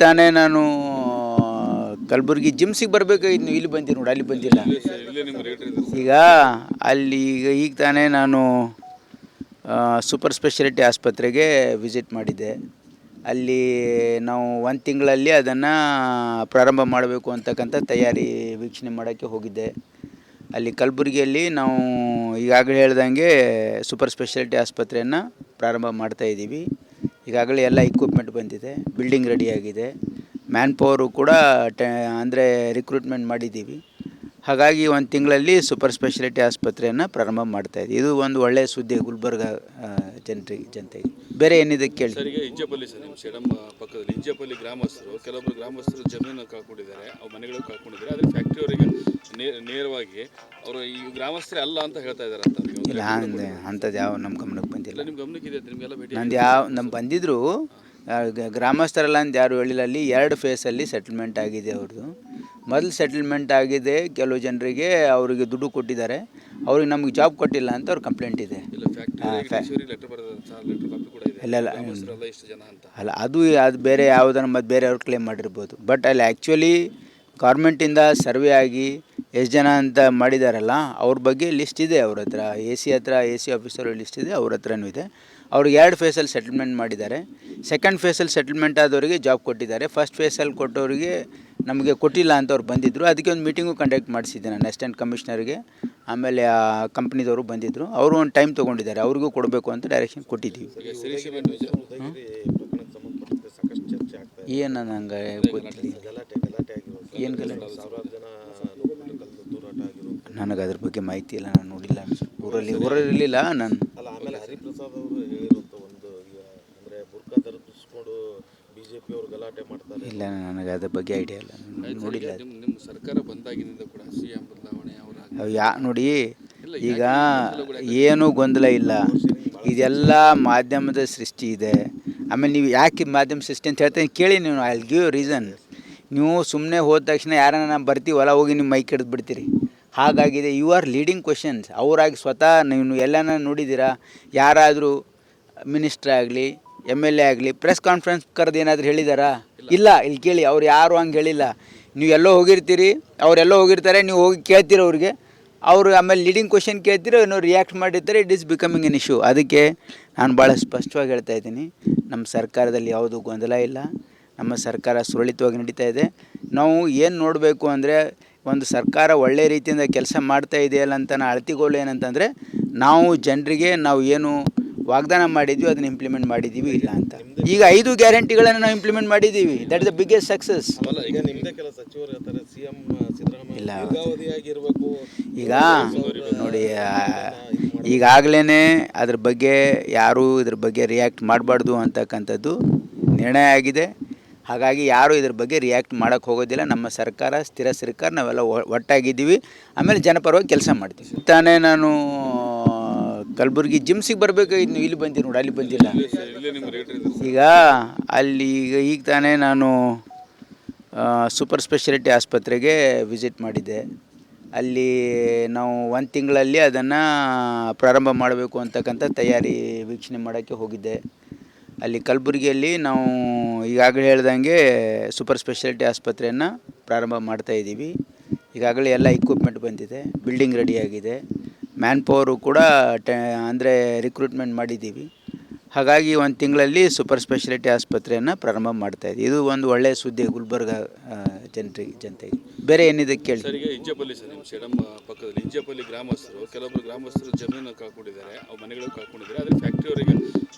ತಾನೇ ನಾನು ಕಲಬುರಗಿ ಜಿಮ್ಸಿಗೆ ಬರಬೇಕಾಗಿತ್ತು, ನೀವು ಇಲ್ಲಿ ಬಂದಿರಿ ನೋಡಿ, ಅಲ್ಲಿ ಬಂದಿಲ್ಲ. ಈಗ ಅಲ್ಲಿ ಈಗ ತಾನೇ ನಾನು ಸೂಪರ್ ಸ್ಪೆಷಾಲಿಟಿ ಆಸ್ಪತ್ರೆಗೆ ವಿಸಿಟ್ ಮಾಡಿದ್ದೆ. ಅಲ್ಲಿ ನಾವು 1 ತಿಂಗಳಲ್ಲಿ ಅದನ್ನು ಪ್ರಾರಂಭ ಮಾಡಬೇಕು ಅಂತಕ್ಕಂಥ ತಯಾರಿ ವೀಕ್ಷಣೆ ಮಾಡೋಕ್ಕೆ ಹೋಗಿದ್ದೆ. ಅಲ್ಲಿ ಕಲಬುರಗಿಯಲ್ಲಿ ನಾವು ಈಗಾಗಲೇ ಹೇಳ್ದಂಗೆ ಸೂಪರ್ ಸ್ಪೆಷಾಲಿಟಿ ಆಸ್ಪತ್ರೆಯನ್ನು ಪ್ರಾರಂಭ ಮಾಡ್ತಾಯಿದ್ದೀವಿ. ಈಗಾಗಲೇ ಎಲ್ಲ ಇಕ್ವಿಪ್ಮೆಂಟ್ ಬಂದಿದೆ, ಬಿಲ್ಡಿಂಗ್ ರೆಡಿಯಾಗಿದೆ, ಮ್ಯಾನ್ ಪವರು ಕೂಡ ಅಂದರೆ ರಿಕ್ರೂಟ್ಮೆಂಟ್ ಮಾಡಿದ್ದೀವಿ. ಹಾಗಾಗಿ 1 ತಿಂಗಳಲ್ಲಿ ಸೂಪರ್ ಸ್ಪೆಷಾಲಿಟಿ ಆಸ್ಪತ್ರೆಯನ್ನು ಪ್ರಾರಂಭ ಮಾಡ್ತಾಯಿದ್ದೀವಿ. ಇದು ಒಂದು ಒಳ್ಳೆಯ ಸುದ್ದಿ ಗುಲ್ಬರ್ಗ ಜನತೆಗೆ. ಬೇರೆ ಏನಿದೆ ಕೇಳಿ. ಸರ್, ಈಗ ಇಂಜಪಲ್ಲಿ ಸರ್, ನಿಮ್ಮ ಸೇಡಂ ಪಕ್ಕದಲ್ಲಿ ಇಂಜಪಲ್ಲಿ ಗ್ರಾಮಸ್ಥರು, ಕೆಲವೊಬ್ಬರು ಗ್ರಾಮಸ್ಥರು ಜಮೀನು ಕಳ್ಕೊಂಡಿದ್ದಾರೆ, ಅವ್ರ ಮನೆಗಳು ಕಳ್ಕೊಂಡಿದ್ದಾರೆ. ಆದರೆ ಫ್ಯಾಕ್ಟ್ರಿ ಅವರಿಗೆ ನೇರವಾಗಿ ಅವರು ಈ ಗ್ರಾಮಸ್ಥರೇ ಅಲ್ಲ ಅಂತ ಹೇಳ್ತಾ ಇದ್ದಾರೆ ಅಂತ. ಇಲ್ಲ, ಅಂಥದ್ದು ಯಾವ ನಮ್ಮ ಗಮನಕ್ಕೆ ಬಂದಿಲ್ಲ. ನಿಮ್ಮ ಗಮನಕ್ಕೆ ಇದೆ, ನಿಮಗೆಲ್ಲ ಭೇಟಿ ನಂದು ನಮ್ಮ ಬಂದಿದ್ದರು ಗ್ರಾಮಸ್ಥರಲ್ಲ ಅಂತ ಯಾರು ಹೇಳಿಲ್ಲ. ಅಲ್ಲಿ 2 ಫೇಸಲ್ಲಿ ಸೆಟಲ್ಮೆಂಟ್ ಆಗಿದೆ ಅವ್ರದ್ದು. ಮೊದಲು ಸೆಟಲ್ಮೆಂಟ್ ಆಗಿದೆ, ಕೆಲವು ಜನರಿಗೆ ಅವರಿಗೆ ದುಡ್ಡು ಕೊಟ್ಟಿದ್ದಾರೆ, ಅವ್ರಿಗೆ ನಮಗೆ ಜಾಬ್ ಕೊಟ್ಟಿಲ್ಲ ಅಂತ ಅವ್ರ ಕಂಪ್ಲೇಂಟ್ ಇದೆ. ಅಲ್ಲ, ಅದು ಬೇರೆ ಯಾವುದನ್ನು ಮತ್ತು ಬೇರೆಯವ್ರು ಕ್ಲೇಮ್ ಮಾಡಿರ್ಬೋದು. ಬಟ್ ಅಲ್ಲಿ ಆ್ಯಕ್ಚುಲಿ ಗೌರ್ಮೆಂಟಿಂದ ಸರ್ವೆ ಆಗಿ ಎಷ್ಟು ಜನ ಅಂತ ಮಾಡಿದಾರಲ್ಲ, ಅವ್ರ ಬಗ್ಗೆ ಲಿಸ್ಟ್ ಇದೆ ಅವ್ರ ಹತ್ರ. ಎ ಸಿ ಆಫೀಸರ್ ಲಿಸ್ಟ್ ಇದೆ, ಅವ್ರ ಹತ್ರನೂ ಇದೆ. ಅವ್ರಿಗೆ 2 ಫೇಸಲ್ಲಿ ಸೆಟಲ್ಮೆಂಟ್ ಮಾಡಿದ್ದಾರೆ. ಸೆಕೆಂಡ್ ಫೇಸಲ್ಲಿ ಸೆಟಲ್ಮೆಂಟ್ ಆದವರಿಗೆ ಜಾಬ್ ಕೊಟ್ಟಿದ್ದಾರೆ. ಫಸ್ಟ್ ಫೇಸಲ್ಲಿ ಕೊಟ್ಟವರಿಗೆ ನಮಗೆ ಕೊಟ್ಟಿಲ್ಲ ಅಂತ ಅವ್ರು ಬಂದಿದ್ದರು. ಅದಕ್ಕೆ ಒಂದು ಮೀಟಿಂಗು ಕಂಡಕ್ಟ್ ಮಾಡಿಸಿದ್ದೆ ನಾನು ಅಸಿಸ್ಟೆಂಟ್ ಕಮಿಷನರ್ಗೆ. ಆಮೇಲೆ ಆ ಕಂಪ್ನಿದವರು ಬಂದಿದ್ದರು, ಅವರು ಒಂದು ಟೈಮ್ ತೊಗೊಂಡಿದ್ದಾರೆ, ಅವ್ರಿಗೂ ಕೊಡಬೇಕು ಅಂತ ಡೈರೆಕ್ಷನ್ ಕೊಟ್ಟಿದ್ದೀವಿ. ಏನು ನಂಗೆ ಗೊತ್ತಿಲ್ಲ, ಏನು ಗಲಾಟೆ, ನನಗೆ ಅದ್ರ ಬಗ್ಗೆ ಮಾಹಿತಿ ಇಲ್ಲ, ನಾನು ನೋಡಿಲ್ಲ. ಊರಲ್ಲಿರಲಿಲ್ಲ ನಾನು. ಇಲ್ಲ, ನನಗೆ ಅದ್ರ ಬಗ್ಗೆ ಐಡಿಯಾ ಇಲ್ಲ, ನೋಡಿಲ್ಲ. ನಿಮ್ಮ ಸರ್ಕಾರ ಬಂದಾಗಿನಿಂದ ಕೂಡ ಸಿಎಂ ಬದಲಾವಣೆ ನೋಡಿ, ಈಗ ಏನೂ ಗೊಂದಲ ಇಲ್ಲ, ಇದೆಲ್ಲ ಮಾಧ್ಯಮದ ಸೃಷ್ಟಿ ಇದೆ. ಆಮೇಲೆ ನೀವು ಯಾಕೆ ಮಾಧ್ಯಮ ಸೃಷ್ಟಿ ಅಂತ ಹೇಳ್ತೀನಿ ಕೇಳಿ ನೀವು. I will give you reason. ನೀವು ಸುಮ್ಮನೆ ಹೋದ ತಕ್ಷಣ ಯಾರನ್ನ ನಾವು ಬರ್ತೀವಲ್ಲ ಹೋಗಿ ನಿಮ್ಮ ಮೈಕ್ ಹಿಡಿದು ಬಿಡ್ತೀರಿ, ಹಾಗಾಗಿದೆ. You are leading questions. ಅವರಾಗಿ ಸ್ವತಃ ನೀವು ಎಲ್ಲನ ನೋಡಿದ್ದೀರಾ? ಯಾರಾದರೂ ಮಿನಿಸ್ಟ್ರ್ ಆಗಲಿ, MLA ಆಗಲಿ ಪ್ರೆಸ್ ಕಾನ್ಫರೆನ್ಸ್ ಕರೆದು ಏನಾದರೂ ಹೇಳಿದಾರಾ? ಇಲ್ಲ. ಇಲ್ಲಿ ಕೇಳಿ, ಅವ್ರು ಯಾರು ಹಂಗೆ ಹೇಳಿಲ್ಲ. ನೀವು ಎಲ್ಲೋ ಹೋಗಿರ್ತೀರಿ, ಅವರೆಲ್ಲೋ ಹೋಗಿರ್ತಾರೆ, ನೀವು ಹೋಗಿ ಕೇಳ್ತೀರ ಅವ್ರಿಗೆ, ಅವರು ಆಮೇಲೆ ಲೀಡಿಂಗ್ ಕ್ವೆಶನ್ ಕೇಳ್ತೀರೋ ಏನೋ ರಿಯಾಕ್ಟ್ ಮಾಡಿರ್ತಾರೆ. It is becoming an issue. ಅದಕ್ಕೆ ನಾನು ಭಾಳ ಸ್ಪಷ್ಟವಾಗಿ ಹೇಳ್ತಾ ಇದ್ದೀನಿ, ನಮ್ಮ ಸರ್ಕಾರದಲ್ಲಿ ಯಾವುದೂ ಗೊಂದಲ ಇಲ್ಲ, ನಮ್ಮ ಸರ್ಕಾರ ಸುರಳಿತವಾಗಿ ನಡೀತಾ ಇದೆ. ನಾವು ಏನು ನೋಡಬೇಕು ಅಂದರೆ, ಒಂದು ಸರ್ಕಾರ ಒಳ್ಳೆಯ ರೀತಿಯಿಂದ ಕೆಲಸ ಮಾಡ್ತಾ ಇದೆಯಲ್ಲ ಅಂತ ಅಳತೆಗೋಲು ಏನಂತಂದರೆ, ನಾವು ಜನರಿಗೆ ನಾವು ಏನು ವಾಗ್ದಾನ ಮಾಡಿದ್ವಿ ಅದನ್ನು ಇಂಪ್ಲಿಮೆಂಟ್ ಮಾಡಿದ್ದೀವಿ ಇಲ್ಲ ಅಂತ. ಈಗ 5 ಗ್ಯಾರಂಟಿಗಳನ್ನು ನಾವು ಇಂಪ್ಲಿಮೆಂಟ್ ಮಾಡಿದ್ದೀವಿ. That is the biggest success. ಇಲ್ಲ, ಈಗ ನೋಡಿ, ಈಗಾಗಲೇ ಅದ್ರ ಬಗ್ಗೆ ಯಾರೂ ಇದ್ರ ಬಗ್ಗೆ ರಿಯಾಕ್ಟ್ ಮಾಡಬಾರ್ದು ಅಂತಕ್ಕಂಥದ್ದು ನಿರ್ಣಯ ಆಗಿದೆ. ಹಾಗಾಗಿ ಯಾರೂ ಇದ್ರ ಬಗ್ಗೆ ರಿಯಾಕ್ಟ್ ಮಾಡೋಕ್ಕೆ ಹೋಗೋದಿಲ್ಲ. ನಮ್ಮ ಸರ್ಕಾರ ಸ್ಥಿರ ಸರ್ಕಾರ, ನಾವೆಲ್ಲ ಒಟ್ಟಾಗಿದ್ದೀವಿ. ಆಮೇಲೆ ಜನಪರವಾಗಿ ಕೆಲಸ ಮಾಡ್ತೀವಿ. ತಾನೇ ನಾನು ಕಲಬುರಗಿ ಜಿಮ್ಸಿಗೆ ಬರಬೇಕಾಗಿತ್ತು, ನೀವು ಇಲ್ಲಿ ಬಂದಿರಿ ನೋಡಿ, ಅಲ್ಲಿ ಬಂದಿಲ್ಲ. ಈಗ ಅಲ್ಲಿ ಈಗ ತಾನೇ ನಾನು ಸೂಪರ್ ಸ್ಪೆಷಾಲಿಟಿ ಆಸ್ಪತ್ರೆಗೆ ವಿಸಿಟ್ ಮಾಡಿದ್ದೆ. ಅಲ್ಲಿ ನಾವು 1 ತಿಂಗಳಲ್ಲಿ ಅದನ್ನು ಪ್ರಾರಂಭ ಮಾಡಬೇಕು ಅಂತಕ್ಕಂಥ ತಯಾರಿ ವೀಕ್ಷಣೆ ಮಾಡೋಕ್ಕೆ ಹೋಗಿದ್ದೆ. ಅಲ್ಲಿ ಕಲಬುರಗಿಯಲ್ಲಿ ನಾವು ಈಗಾಗಲೇ ಹೇಳ್ದಂಗೆ ಸೂಪರ್ ಸ್ಪೆಷಾಲಿಟಿ ಆಸ್ಪತ್ರೆಯನ್ನು ಪ್ರಾರಂಭ ಮಾಡ್ತಾಯಿದ್ದೀವಿ. ಈಗಾಗಲೇ ಎಲ್ಲ ಇಕ್ವಿಪ್ಮೆಂಟ್ ಬಂದಿದೆ, ಬಿಲ್ಡಿಂಗ್ ರೆಡಿಯಾಗಿದೆ, ಮ್ಯಾನ್ ಪವರು ಕೂಡ ಅಂದರೆ ರಿಕ್ರೂಟ್ಮೆಂಟ್ ಮಾಡಿದ್ದೀವಿ. ಹಾಗಾಗಿ 1 ತಿಂಗಳಲ್ಲಿ ಸೂಪರ್ ಸ್ಪೆಷಾಲಿಟಿ ಆಸ್ಪತ್ರೆಯನ್ನು ಪ್ರಾರಂಭ ಮಾಡ್ತಾಯಿದ್ದೀವಿ. ಇದು ಒಂದು ಒಳ್ಳೆಯ ಸುದ್ದಿ ಗುಲ್ಬರ್ಗ ಜನತೆಗೆ. ಬೇರೆ ಏನಿದೆ ಕೇಳಿ. ಸರ್, ಈಗ ಇಂಜಪಲ್ಲಿ ಸರ್, ನಿಮ್ಮ ಸೇಡಂ ಪಕ್ಕದಲ್ಲಿ ಇಂಜಪಲ್ಲಿ ಗ್ರಾಮಸ್ಥರು, ಕೆಲವೊಬ್ಬರು ಗ್ರಾಮಸ್ಥರು ಜಮೀನು ಕಳ್ಕೊಂಡಿದ್ದಾರೆ, ಅವ್ರ ಮನೆಗಳು ಕಳ್ಕೊಂಡಿದ್ದಾರೆ. ಆದರೆ ಫ್ಯಾಕ್ಟ್ರಿ ಅವರಿಗೆ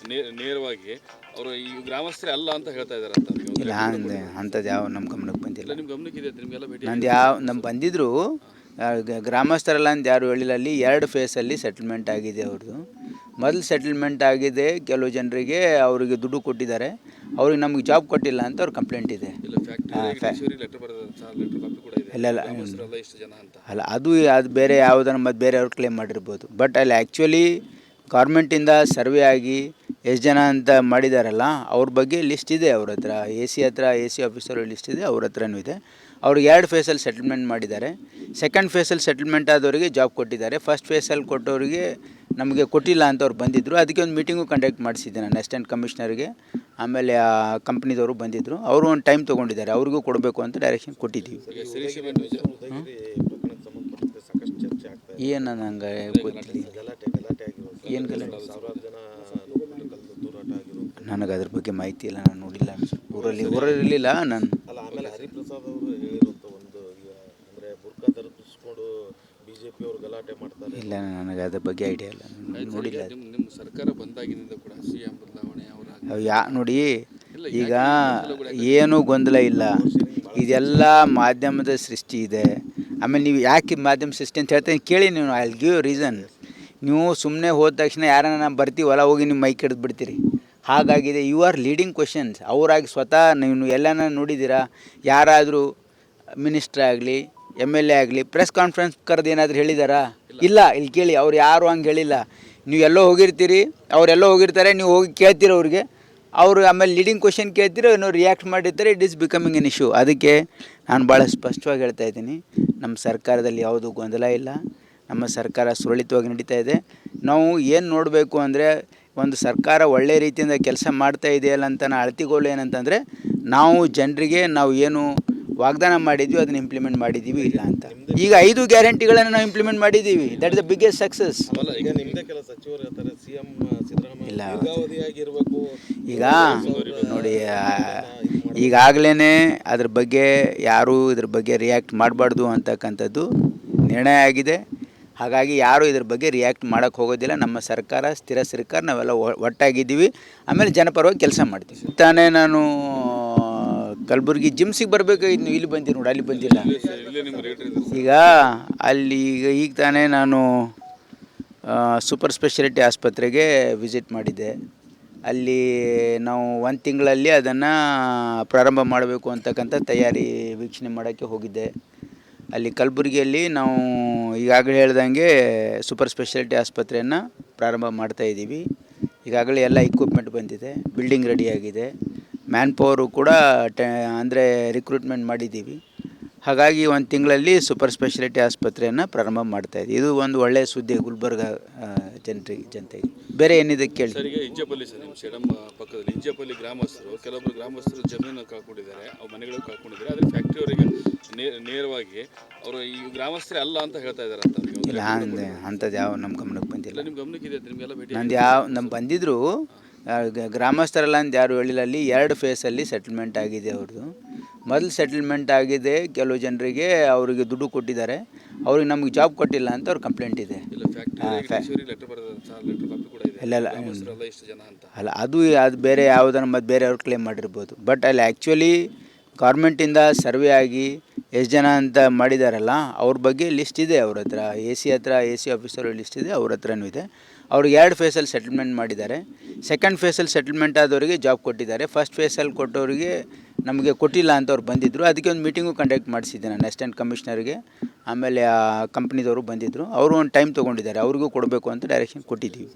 ನೇರವಾಗಿ ಅವರು ಈ ಗ್ರಾಮಸ್ಥರೇ ಅಲ್ಲ ಅಂತ ಹೇಳ್ತಾ ಇದ್ದಾರೆ ಅಂತ. ಇಲ್ಲ, ಅಂಥದ್ದು ಯಾವ ನಮ್ಮ ಗಮನಕ್ಕೆ ಬಂದಿಲ್ಲ. ನಿಮ್ಮ ಗಮನಕ್ಕೆ ಇದೆ, ನಿಮಗೆಲ್ಲ ಭೇಟಿ ನಮ್ಮ ಬಂದಿದ್ದರು ಗ್ರಾಮಸ್ಥರಲ್ಲ ಅಂತ ಯಾರು ಹೇಳಿಲ್ಲ. ಅಲ್ಲಿ 2 ಫೇಸಲ್ಲಿ ಸೆಟಲ್ಮೆಂಟ್ ಆಗಿದೆ ಅವ್ರದ್ದು. ಮೊದಲು ಸೆಟಲ್ಮೆಂಟ್ ಆಗಿದೆ, ಕೆಲವು ಜನರಿಗೆ ಅವರಿಗೆ ದುಡ್ಡು ಕೊಟ್ಟಿದ್ದಾರೆ, ಅವ್ರಿಗೆ ನಮಗೆ ಜಾಬ್ ಕೊಟ್ಟಿಲ್ಲ ಅಂತ ಅವ್ರ ಕಂಪ್ಲೇಂಟ್ ಇದೆ. ಅಲ್ಲ, ಅದು ಬೇರೆ ಯಾವುದನ್ನು ಮತ್ತು ಬೇರೆಯವ್ರು ಕ್ಲೇಮ್ ಮಾಡಿರ್ಬೋದು. ಬಟ್ ಅಲ್ಲಿ ಆ್ಯಕ್ಚುಲಿ ಗೌರ್ಮೆಂಟಿಂದ ಸರ್ವೆ ಆಗಿ ಎಷ್ಟು ಜನ ಅಂತ ಮಾಡಿದಾರಲ್ಲ, ಅವ್ರ ಬಗ್ಗೆ ಲಿಸ್ಟ್ ಇದೆ ಅವ್ರ ಹತ್ರ. ಎ ಸಿ ಆಫೀಸರ್ ಲಿಸ್ಟ್ ಇದೆ, ಅವ್ರ ಹತ್ರನೂ ಇದೆ. ಅವ್ರಿಗೆ 2 ಫೇಸಲ್ಲಿ ಸೆಟಲ್ಮೆಂಟ್ ಮಾಡಿದ್ದಾರೆ. ಸೆಕೆಂಡ್ ಫೇಸಲ್ಲಿ ಸೆಟಲ್ಮೆಂಟ್ ಆದವರಿಗೆ ಜಾಬ್ ಕೊಟ್ಟಿದ್ದಾರೆ. ಫಸ್ಟ್ ಫೇಸಲ್ಲಿ ಕೊಟ್ಟವರಿಗೆ ನಮಗೆ ಕೊಟ್ಟಿಲ್ಲ ಅಂತ ಅವ್ರು ಬಂದಿದ್ದರು. ಅದಕ್ಕೆ ಒಂದು ಮೀಟಿಂಗು ಕಂಡಕ್ಟ್ ಮಾಡಿಸಿದ್ದೆ ನಾನು ಅಸಿಸ್ಟೆಂಟ್ ಕಮಿಷನರ್ಗೆ. ಆಮೇಲೆ ಆ ಕಂಪ್ನಿದವರು ಬಂದಿದ್ದರು. ಅವರು ಒಂದು ಟೈಮ್ ತೊಗೊಂಡಿದ್ದಾರೆ, ಅವ್ರಿಗೂ ಕೊಡಬೇಕು ಅಂತ ಡೈರೆಕ್ಷನ್ ಕೊಟ್ಟಿದ್ದೀವಿ. ಏನು ನಂಗೆ ಗೊತ್ತಿಲ್ಲ, ಏನು ಗಲಾಟೆ, ನನಗೆ ಅದ್ರ ಬಗ್ಗೆ ಮಾಹಿತಿ ಇಲ್ಲ, ನಾನು ನೋಡಿಲ್ಲ. ಊರಲ್ಲಿ ಇರಲಿಲ್ಲ ನಾನು. ಆಮೇಲೆ ಹರಿಪ್ರಸಾದ್ ಅವರು ಹೇಳಿರುವಂಥ ಒಂದು ಅಂದರೆ ಬುರ್ಕಾ ಧರಿಸ್ಕೊಂಡು ಬಿಜೆಪಿ ಅವರು ಗಲಾಟೆ ಮಾಡ್ತಾರೆ. ಇಲ್ಲ, ನನಗೆ ಅದ್ರ ಬಗ್ಗೆ ಐಡಿಯಾ ಇಲ್ಲ, ನೋಡಿಲ್ಲ. ನಿಮ್ಮ ಸರ್ಕಾರ ಬಂದಾಗಿನಿಂದ ಕೂಡ ಸಿಎಂ ಬದಲಾವಣೆ ನೋಡಿ, ಈಗ ಏನೂ ಗೊಂದಲ ಇಲ್ಲ, ಇದೆಲ್ಲ ಮಾಧ್ಯಮದ ಸೃಷ್ಟಿ ಇದೆ. ಆಮೇಲೆ ನೀವು ಯಾಕೆ ಮಾಧ್ಯಮ ಸೃಷ್ಟಿ ಅಂತ ಹೇಳ್ತೀನಿ ಕೇಳಿ ನೀವು. I will give reason. ನೀವು ಸುಮ್ಮನೆ ಹೋದ ತಕ್ಷಣ ಯಾರನ್ನ ನಾವು ಬರ್ತೀವಲ್ಲ ಹೋಗಿ ನಿಮ್ಮ ಮೈಕ್ ಹಿಡಿದು ಬಿಡ್ತೀರಿ. ಹಾಗಾಗಿದೆ. You are leading questions. ಅವರಾಗಿ ಸ್ವತಃ ನೀವು ಎಲ್ಲನ ನೋಡಿದ್ದೀರಾ? ಯಾರಾದರೂ ಮಿನಿಸ್ಟ್ರ್ ಆಗಲಿ, MLA ಆಗಲಿ ಪ್ರೆಸ್ ಕಾನ್ಫರೆನ್ಸ್ ಕರೆದು ಏನಾದರೂ ಹೇಳಿದಾರಾ? ಇಲ್ಲ. ಇಲ್ಲಿ ಕೇಳಿ, ಅವ್ರು ಯಾರು ಹಂಗೆ ಹೇಳಿಲ್ಲ. ನೀವು ಎಲ್ಲೋ ಹೋಗಿರ್ತೀರಿ, ಅವರೆಲ್ಲೋ ಹೋಗಿರ್ತಾರೆ, ನೀವು ಹೋಗಿ ಕೇಳ್ತೀರ ಅವ್ರಿಗೆ. ಅವರು ಆಮೇಲೆ ಲೀಡಿಂಗ್ ಕ್ವಶನ್ ಕೇಳ್ತೀರೋ ಏನೋ ರಿಯಾಕ್ಟ್ ಮಾಡಿರ್ತಾರೆ. It is becoming an issue. ಅದಕ್ಕೆ ನಾನು ಭಾಳ ಸ್ಪಷ್ಟವಾಗಿ ಹೇಳ್ತಾ ಇದ್ದೀನಿ, ನಮ್ಮ ಸರ್ಕಾರದಲ್ಲಿ ಯಾವುದೂ ಗೊಂದಲ ಇಲ್ಲ. ನಮ್ಮ ಸರ್ಕಾರ ಸುರಳಿತವಾಗಿ ನಡೀತಾ ಇದೆ. ನಾವು ಏನು ನೋಡಬೇಕು ಅಂದರೆ, ಒಂದು ಸರ್ಕಾರ ಒಳ್ಳೆಯ ರೀತಿಯಿಂದ ಕೆಲಸ ಮಾಡ್ತಾ ಇದೆಯಲ್ಲ ಅಂತ ಅಳತಿಗೋಲು ಏನಂತಂದರೆ, ನಾವು ಜನರಿಗೆ ನಾವು ಏನು ವಾಗ್ದಾನ ಮಾಡಿದ್ವಿ ಅದನ್ನು ಇಂಪ್ಲಿಮೆಂಟ್ ಮಾಡಿದ್ದೀವಿ ಇಲ್ಲ ಅಂತ. ಈಗ 5 ಗ್ಯಾರಂಟಿಗಳನ್ನು ನಾವು ಇಂಪ್ಲಿಮೆಂಟ್ ಮಾಡಿದ್ದೀವಿ. That is the biggest success. ಈಗ ನಿಮ್ಮದೇ ಕೆಲ ಸಚಿವರು ಹೇಳ್ತಾರೆ ಸಿಎಂ ಸಿದ್ದರಾಮಯ್ಯ ಇಲ್ಲ. ದೀರ್ಘಾವಧಿಯಾಗಿರಬೇಕು. ಈಗ ನೋಡಿ, ಈಗಾಗಲೇ ಅದ್ರ ಬಗ್ಗೆ ಯಾರೂ ಇದ್ರ ಬಗ್ಗೆ ರಿಯಾಕ್ಟ್ ಮಾಡಬಾರ್ದು ಅಂತಕ್ಕಂಥದ್ದು ನಿರ್ಣಯ ಆಗಿದೆ. ಹಾಗಾಗಿ ಯಾರೂ ಇದ್ರ ಬಗ್ಗೆ ರಿಯಾಕ್ಟ್ ಮಾಡೋಕ್ಕೆ ಹೋಗೋದಿಲ್ಲ. ನಮ್ಮ ಸರ್ಕಾರ ಸ್ಥಿರ ಸರ್ಕಾರ, ನಾವೆಲ್ಲ ಒಟ್ಟಾಗಿದ್ದೀವಿ. ಆಮೇಲೆ ಜನಪರವಾಗಿ ಕೆಲಸ ಮಾಡ್ತೀವಿ. ತಾನೇ ನಾನು ಕಲಬುರಗಿ ಜಿಮ್ಸಿಗೆ ಬರಬೇಕಾಗಿದ್ದು, ನೀವು ಇಲ್ಲಿ ಬಂದಿರಿ ನೋಡಿ, ಅಲ್ಲಿ ಬಂದಿಲ್ಲ. ಈಗ ಈಗ ತಾನೇ ನಾನು ಸೂಪರ್ ಸ್ಪೆಷಾಲಿಟಿ ಆಸ್ಪತ್ರೆಗೆ ವಿಸಿಟ್ ಮಾಡಿದ್ದೆ. ಅಲ್ಲಿ ನಾವು 1 ತಿಂಗಳಲ್ಲಿ ಅದನ್ನು ಪ್ರಾರಂಭ ಮಾಡಬೇಕು ಅಂತಕ್ಕಂಥ ತಯಾರಿ ವೀಕ್ಷಣೆ ಮಾಡೋಕ್ಕೆ ಹೋಗಿದ್ದೆ. ಅಲ್ಲಿ ಕಲಬುರಗಿಯಲ್ಲಿ ನಾವು ಈಗಾಗಲೇ ಹೇಳ್ದಂಗೆ ಸೂಪರ್ ಸ್ಪೆಷಾಲಿಟಿ ಆಸ್ಪತ್ರೆಯನ್ನು ಪ್ರಾರಂಭ ಮಾಡ್ತಾಯಿದ್ದೀವಿ. ಈಗಾಗಲೇ ಎಲ್ಲ ಇಕ್ವಿಪ್ಮೆಂಟ್ ಬಂದಿದೆ, ಬಿಲ್ಡಿಂಗ್ ರೆಡಿಯಾಗಿದೆ, ಮ್ಯಾನ್ ಪವರು ಕೂಡ ಅಂದರೆ ರಿಕ್ರೂಟ್ಮೆಂಟ್ ಮಾಡಿದ್ದೀವಿ. ಹಾಗಾಗಿ 1 ತಿಂಗಳಲ್ಲಿ ಸೂಪರ್ ಸ್ಪೆಷಾಲಿಟಿ ಆಸ್ಪತ್ರೆಯನ್ನು ಪ್ರಾರಂಭ ಮಾಡ್ತಾಯಿದ್ದೀವಿ. ಇದು ಒಂದು ಒಳ್ಳೆಯ ಸುದ್ದಿ ಗುಲ್ಬರ್ಗ ಜನತೆಗೆ. ಬೇರೆ ಏನಿದೆ ಕೇಳಿ. ಸರ್, ಈಗ ಇಂಜಪಲ್ಲಿ ಸರ್, ನಿಮ್ಮ ಸೇಡಂ ಪಕ್ಕದಲ್ಲಿ ಇಂಜಪಲ್ಲಿ ಗ್ರಾಮಸ್ಥರು, ಕೆಲವೊಬ್ಬರು ಗ್ರಾಮಸ್ಥರು ಜಮೀನು ಕಳ್ಕೊಂಡಿದ್ದಾರೆ, ಅವ್ರ ಮನೆಗಳು ಕಳ್ಕೊಂಡಿದ್ದಾರೆ. ಆದರೆ ಫ್ಯಾಕ್ಟ್ರಿ ಅವರಿಗೆ ನೇರವಾಗಿ ಅವರು ಈ ಗ್ರಾಮಸ್ಥರೇ ಅಲ್ಲ ಅಂತ ಹೇಳ್ತಾ ಇದ್ದಾರೆ ಅಂತ. ಇಲ್ಲ, ಅಂಥದ್ದು ಯಾವ ನಮ್ಮ ಗಮನಕ್ಕೆ ಬಂದಿಲ್ಲ. ನಿಮ್ಮ ಗಮನಕ್ಕೆ ಇದೆ, ನಿಮಗೆಲ್ಲ ಭೇಟಿ ನಮ್ಮ ಬಂದಿದ್ದರು ಗ್ರಾಮಸ್ಥರೆಲ್ಲ ಅಂತ ಯಾರು ಹೇಳಿಲ್ಲ. ಅಲ್ಲಿ 2 ಫೇಸಲ್ಲಿ ಸೆಟಲ್ಮೆಂಟ್ ಆಗಿದೆ ಅವ್ರದ್ದು. ಮೊದಲು ಸೆಟಲ್ಮೆಂಟ್ ಆಗಿದೆ, ಕೆಲವು ಜನರಿಗೆ ಅವರಿಗೆ ದುಡ್ಡು ಕೊಟ್ಟಿದ್ದಾರೆ, ಅವ್ರಿಗೆ ನಮಗೆ ಜಾಬ್ ಕೊಟ್ಟಿಲ್ಲ ಅಂತ ಅವ್ರ ಕಂಪ್ಲೇಂಟ್ ಇದೆ. ಅಲ್ಲ, ಅದು ಬೇರೆ ಯಾವುದನ್ನು ಮತ್ತು ಬೇರೆಯವ್ರು ಕ್ಲೇಮ್ ಮಾಡಿರ್ಬೋದು. ಬಟ್ ಅಲ್ಲಿ ಆ್ಯಕ್ಚುಲಿ ಗೌರ್ಮೆಂಟಿಂದ ಸರ್ವೆ ಆಗಿ ಎಷ್ಟು ಜನ ಅಂತ ಮಾಡಿದಾರಲ್ಲ, ಅವ್ರ ಬಗ್ಗೆ ಲಿಸ್ಟ್ ಇದೆ ಅವ್ರ ಹತ್ರ. AC ಆಫೀಸರ್ ಲಿಸ್ಟ್ ಇದೆ, ಅವ್ರ ಹತ್ರನೂ ಇದೆ. ಅವ್ರಿಗೆ 2 ಫೇಸಲ್ಲಿ ಸೆಟಲ್ಮೆಂಟ್ ಮಾಡಿದ್ದಾರೆ. ಸೆಕೆಂಡ್ ಫೇಸಲ್ಲಿ ಸೆಟಲ್ಮೆಂಟ್ ಆದವರಿಗೆ ಜಾಬ್ ಕೊಟ್ಟಿದ್ದಾರೆ. ಫಸ್ಟ್ ಫೇಸಲ್ಲಿ ಕೊಟ್ಟವರಿಗೆ ನಮಗೆ ಕೊಟ್ಟಿಲ್ಲ ಅಂತ ಅವ್ರು ಬಂದಿದ್ದರು. ಅದಕ್ಕೆ ಒಂದು ಮೀಟಿಂಗು ಕಂಡಕ್ಟ್ ಮಾಡಿಸಿದ್ದೆ ನಾನು ಅಸಿಸ್ಟೆಂಟ್ ಕಮಿಷನರ್ಗೆ. ಆಮೇಲೆ ಆ ಕಂಪ್ನಿದವರು ಬಂದಿದ್ದರು. ಅವರು ಒಂದು ಟೈಮ್ ತೊಗೊಂಡಿದ್ದಾರೆ, ಅವ್ರಿಗೂ ಕೊಡಬೇಕು ಅಂತ ಡೈರೆಕ್ಷನ್ ಕೊಟ್ಟಿದ್ದೀವಿ.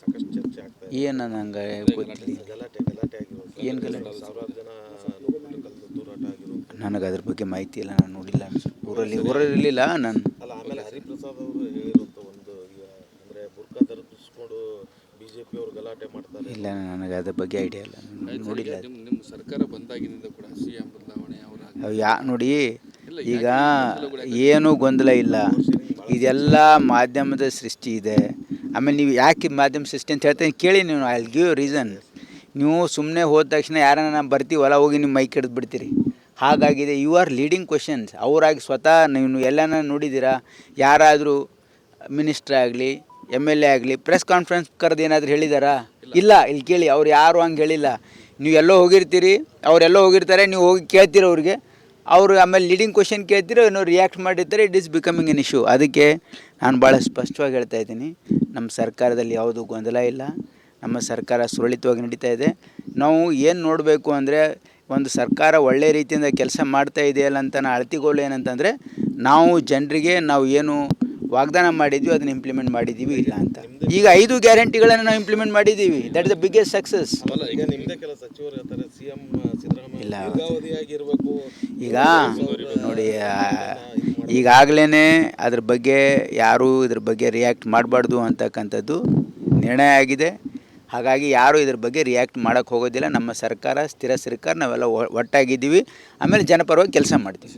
ಸಾಕಷ್ಟು ಚರ್ಚೆ ಆಗ್ತಾ ಇದೆ. ಏನು ನಂಗೆ ಗೊತ್ತಿಲ್ಲ, ಗಲಾಟೆ ಏನು ಗಲಾಟೆ, ಸಾವಿರಾರು ಜನ ದೂರಾಟ ಆಗಿರೋ. ನನಗೆ ಅದ್ರ ಬಗ್ಗೆ ಮಾಹಿತಿ ಇಲ್ಲ, ನಾನು ನೋಡಿಲ್ಲ. ಊರಲ್ಲಿ ಇರಲಿಲ್ಲ ನಾನು. ಆಮೇಲೆ ಹರಿಪ್ರಸಾದ್ ಅವರು ಹೇಳಿರುವಂಥ ಒಂದು ಅಂದರೆ ಬುರ್ಕಾ ಧರಿಸ್ಕೊಂಡು ಬಿಜೆಪಿ ಅವರು ಗಲಾಟೆ ಮಾಡ್ತಾರೆ. ಇಲ್ಲ, ನನಗೆ ಅದ್ರ ಬಗ್ಗೆ ಐಡಿಯಾ ಇಲ್ಲ, ನೋಡಿಲ್ಲ. ನಿಮ್ಮ ಸರ್ಕಾರ ಬಂದಾಗಿನಿಂದ ಕೂಡ ಸಿಎಂ ಬದಲಾವಣೆ ನೋಡಿ, ಈಗ ಏನೂ ಗೊಂದಲ ಇಲ್ಲ, ಇದೆಲ್ಲ ಮಾಧ್ಯಮದ ಸೃಷ್ಟಿ ಇದೆ. ಆಮೇಲೆ ನೀವು ಯಾಕೆ ಮಾಧ್ಯಮ ಸೃಷ್ಟಿ ಅಂತ ಹೇಳ್ತೀನಿ ಕೇಳಿ ನೀವು. I will give reason. ನೀವು ಸುಮ್ಮನೆ ಹೋದ ತಕ್ಷಣ ಯಾರನ್ನ ನಾವು ಬರ್ತೀವಲ್ಲ ಹೋಗಿ ನಿಮ್ಮ ಮೈಕ್ ಹಿಡಿದು ಬಿಡ್ತೀರಿ. ಹಾಗಾಗಿದೆ. You are leading questions. ಅವರಾಗಿ ಸ್ವತಃ ನೀವು ಎಲ್ಲನ ನೋಡಿದ್ದೀರಾ? ಯಾರಾದರೂ ಮಿನಿಸ್ಟ್ರ್ ಆಗಲಿ, MLA ಆಗಲಿ ಪ್ರೆಸ್ ಕಾನ್ಫರೆನ್ಸ್ ಕರೆದು ಏನಾದರೂ ಹೇಳಿದಾರಾ? ಇಲ್ಲ. ಇಲ್ಲಿ ಕೇಳಿ, ಅವ್ರು ಯಾರು ಹಂಗೆ ಹೇಳಿಲ್ಲ. ನೀವು ಎಲ್ಲೋ ಹೋಗಿರ್ತೀರಿ, ಅವರೆಲ್ಲೋ ಹೋಗಿರ್ತಾರೆ, ನೀವು ಹೋಗಿ ಕೇಳ್ತೀರ ಅವ್ರಿಗೆ. ಅವರು ಆಮೇಲೆ ಲೀಡಿಂಗ್ ಕ್ವಶನ್ ಕೇಳ್ತೀರೋ ಏನೋ ರಿಯಾಕ್ಟ್ ಮಾಡಿರ್ತಾರೆ. It is becoming an issue. ಅದಕ್ಕೆ ನಾನು ಭಾಳ ಸ್ಪಷ್ಟವಾಗಿ ಹೇಳ್ತಾ ಇದ್ದೀನಿ, ನಮ್ಮ ಸರ್ಕಾರದಲ್ಲಿ ಯಾವುದೂ ಗೊಂದಲ ಇಲ್ಲ. ನಮ್ಮ ಸರ್ಕಾರ ಸುರಳಿತವಾಗಿ ನಡೀತಾ ಇದೆ. ನಾವು ಏನು ನೋಡಬೇಕು ಅಂದರೆ, ಒಂದು ಸರ್ಕಾರ ಒಳ್ಳೆಯ ರೀತಿಯಿಂದ ಕೆಲಸ ಮಾಡ್ತಾ ಇದೆಯಲ್ಲ ಅಂತ ಅಳತಿಗೋಲು ಏನಂತಂದರೆ, ನಾವು ಜನರಿಗೆ ನಾವು ಏನು ವಾಗ್ದಾನ ಮಾಡಿದ್ವಿ ಅದನ್ನು ಇಂಪ್ಲಿಮೆಂಟ್ ಮಾಡಿದ್ದೀವಿ ಇಲ್ಲ ಅಂತ. ಈಗ 5 ಗ್ಯಾರಂಟಿಗಳನ್ನು ನಾವು ಇಂಪ್ಲಿಮೆಂಟ್ ಮಾಡಿದ್ದೀವಿ. That is the biggest success. ಈಗ ನಿಮ್ಮದೇ ಕೆಲ ಸಚಿವರು ಹೇಳ್ತಾರೆ ಸಿಎಂ ಸಿದ್ದರಾಮಯ್ಯ ಇಲ್ಲ. ದೀರ್ಘಾವಧಿಯಾಗಿರಬೇಕು. ಈಗ ನೋಡಿ, ಈಗಾಗಲೇ ಅದ್ರ ಬಗ್ಗೆ ಯಾರೂ ಇದ್ರ ಬಗ್ಗೆ ರಿಯಾಕ್ಟ್ ಮಾಡಬಾರ್ದು ಅಂತಕ್ಕಂಥದ್ದು ನಿರ್ಣಯ ಆಗಿದೆ. ಹಾಗಾಗಿ ಯಾರೂ ಇದ್ರ ಬಗ್ಗೆ ರಿಯಾಕ್ಟ್ ಮಾಡೋಕ್ಕೆ ಹೋಗೋದಿಲ್ಲ. ನಮ್ಮ ಸರ್ಕಾರ ಸ್ಥಿರ ಸರ್ಕಾರ, ನಾವೆಲ್ಲ ಒಟ್ಟಾಗಿದ್ದೀವಿ. ಆಮೇಲೆ ಜನಪರವಾಗಿ ಕೆಲಸ ಮಾಡ್ತೀವಿ.